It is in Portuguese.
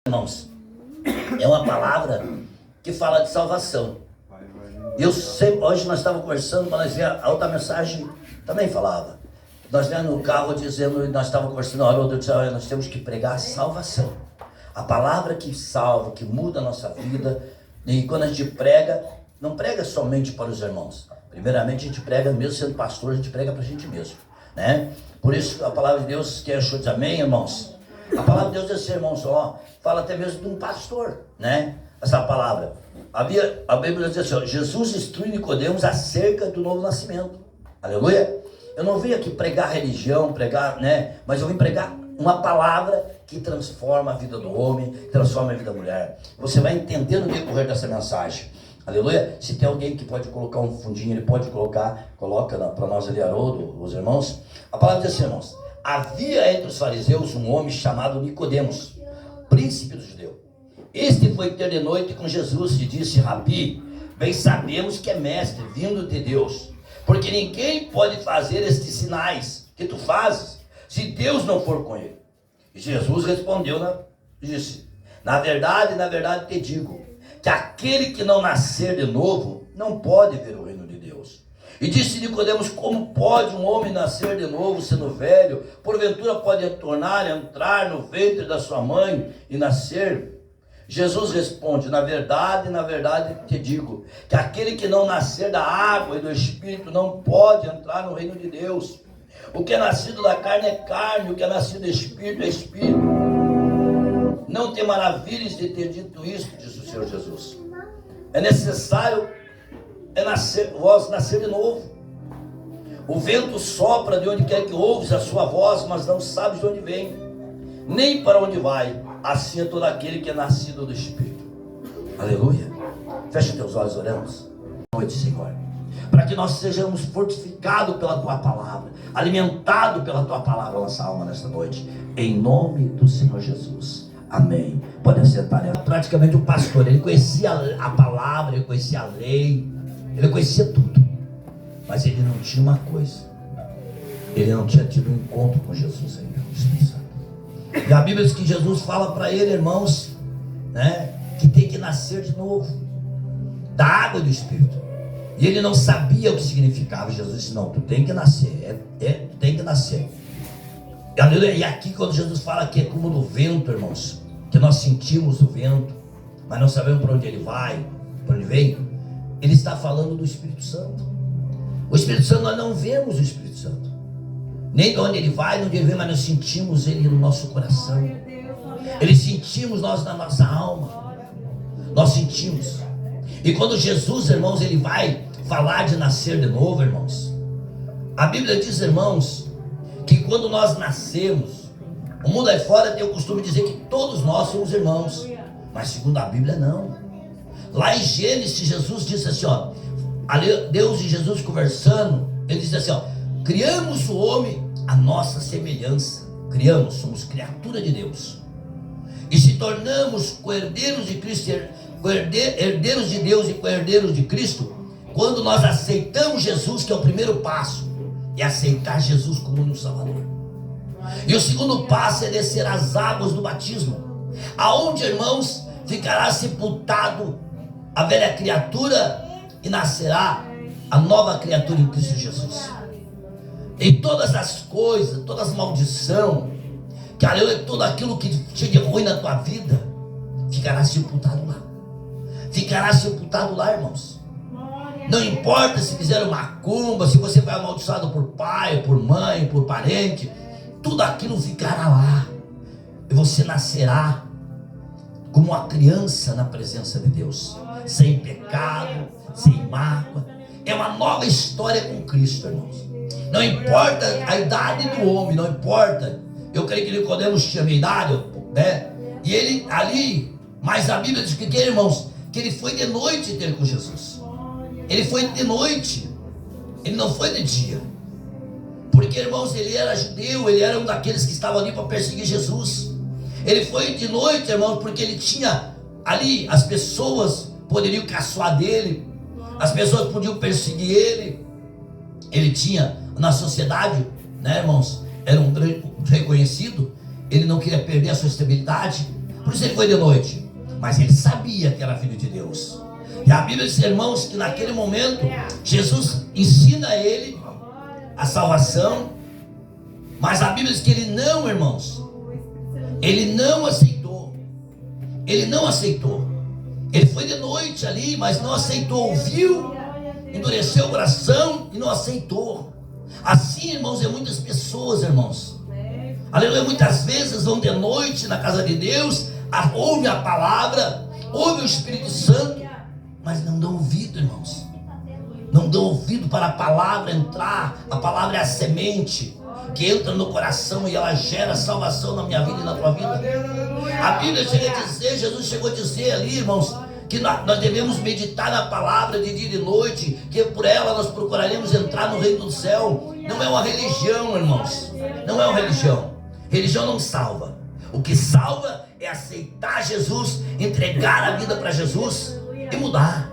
Irmãos, é uma palavra que fala de salvação. Eu sempre, hoje nós estávamos conversando, para nós ver a outra mensagem também falava. Nós viemos no carro dizendo, nós estávamos conversando, Haroldo disse, nós temos que pregar a salvação. A palavra que salva, que muda a nossa vida. E quando a gente prega, não prega somente para os irmãos. Primeiramente a gente prega, mesmo sendo pastor, a gente prega para a gente mesmo, né? Por isso a palavra de Deus que achou diz amém, irmãos. A palavra de Deus é assim, irmãos, ó, fala até mesmo de um pastor, né? Essa palavra. A Bíblia diz assim, ó, Jesus instrui Nicodemos acerca do novo nascimento. Aleluia. Eu não vim aqui pregar religião, pregar, né? Mas eu vim pregar uma palavra que transforma a vida do homem, transforma a vida da mulher. Você vai entender no decorrer dessa mensagem. Aleluia. Se tem alguém que pode colocar um fundinho, ele pode colocar, coloca para nós ali, Haroldo, os irmãos. A palavra diz assim, irmãos. Havia entre os fariseus um homem chamado Nicodemos, príncipe dos judeus. Este foi ter de noite com Jesus e disse, Rabi, bem sabemos que é mestre, vindo de Deus, porque ninguém pode fazer estes sinais que tu fazes, se Deus não for com ele. E Jesus respondeu, disse, na verdade te digo, que aquele que não nascer de novo, não pode ver o reino de Deus. E disse Nicodemos, como pode um homem nascer de novo, sendo velho? Porventura pode entrar no ventre da sua mãe e nascer? Jesus responde, na verdade te digo, que aquele que não nascer da água e do Espírito não pode entrar no reino de Deus. O que é nascido da carne é carne, o que é nascido do Espírito é Espírito. Não te maravilhes de ter dito isso, disse o Senhor Jesus. É necessário vós nascer de novo. O vento sopra de onde quer que ouves a sua voz, mas não sabes de onde vem, nem para onde vai. Assim é todo aquele que é nascido do Espírito. Aleluia. Fecha teus olhos, oramos. Boa noite, Senhor. Para que nós sejamos fortificados pela Tua palavra, alimentados pela Tua palavra, nossa alma nesta noite. Em nome do Senhor Jesus. Amém. Pode assentar. Praticamente o pastor, ele conhecia a palavra, ele conhecia a lei, ele conhecia tudo. Mas ele não tinha uma coisa. Ele não tinha tido um encontro com Jesus ainda, o Espírito Santo. E a Bíblia diz que Jesus fala para ele, irmãos, né, que tem que nascer de novo, da água e do Espírito. E ele não sabia o que significava. Jesus disse, não, tu tem que nascer, tu tem que nascer. E aqui quando Jesus fala que é como no vento, irmãos, que nós sentimos o vento, mas não sabemos para onde ele vai, para onde vem, ele está falando do Espírito Santo. O Espírito Santo, nós não vemos o Espírito Santo, nem de onde ele vai, de onde ele vem, mas nós sentimos ele no nosso coração. Ele sentimos nós na nossa alma. Nós sentimos. E quando Jesus, irmãos, ele vai falar de nascer de novo, irmãos, a Bíblia diz, irmãos, que quando nós nascemos, o mundo aí fora tem o costume de dizer que todos nós somos irmãos, mas segundo a Bíblia não. Lá em Gênesis, Jesus disse assim, ó, Deus e Jesus conversando, ele disse assim, ó, criamos o homem à nossa semelhança. Criamos, somos criatura de Deus. E se tornamos co-herdeiros de Cristo, herdeiros de Deus e co-herdeiros de Cristo, quando nós aceitamos Jesus, que é o primeiro passo, é aceitar Jesus como um Salvador. E o segundo passo é descer as águas do batismo, aonde, irmãos, ficará sepultado a velha criatura e nascerá a nova criatura em Cristo Jesus. E todas as coisas, todas as maldições, tudo aquilo que tinha de ruim na tua vida, ficará sepultado lá. Ficará sepultado lá, irmãos. Não importa se fizeram macumba, se você foi amaldiçoado por pai, por mãe, por parente, tudo aquilo ficará lá. E você nascerá como uma criança na presença de Deus, sem pecado, sem mácula. É uma nova história com Cristo, irmãos. Não importa a idade do homem, não importa. Eu creio que Nicodemos tinha minha idade, né? E ele ali, mas a Bíblia diz que, irmãos, que ele foi de noite ter com Jesus. Ele foi de noite, ele não foi de dia. Porque, irmãos, ele era judeu, ele era um daqueles que estavam ali para perseguir Jesus. Ele foi de noite, irmãos, porque ele tinha ali, as pessoas poderiam caçoar dele, as pessoas podiam perseguir ele. Ele tinha na sociedade, né, irmãos, era um reconhecido, ele não queria perder a sua estabilidade. Por isso ele foi de noite. Mas ele sabia que era filho de Deus. E a Bíblia diz, irmãos, que naquele momento Jesus ensina a ele a salvação. Mas a Bíblia diz que ele não, irmãos, ele não aceitou. Ele não aceitou. Ele foi de noite ali, mas não aceitou. Ouviu, endureceu o coração e não aceitou. Assim, irmãos, é muitas pessoas, irmãos. Aleluia, muitas vezes vão de noite na casa de Deus, ouve a palavra, ouve o Espírito Santo, mas não dão ouvido, irmãos. Não dão ouvido para a palavra entrar. A palavra é a semente que entra no coração e ela gera salvação na minha vida e na tua vida. A Bíblia chega a dizer, Jesus chegou a dizer ali, irmãos, que nós devemos meditar na palavra de dia e de noite, que por ela nós procuraremos entrar no reino do céu. Não é uma religião, irmãos. Não é uma religião. Religião não salva. O que salva é aceitar Jesus, entregar a vida para Jesus e mudar.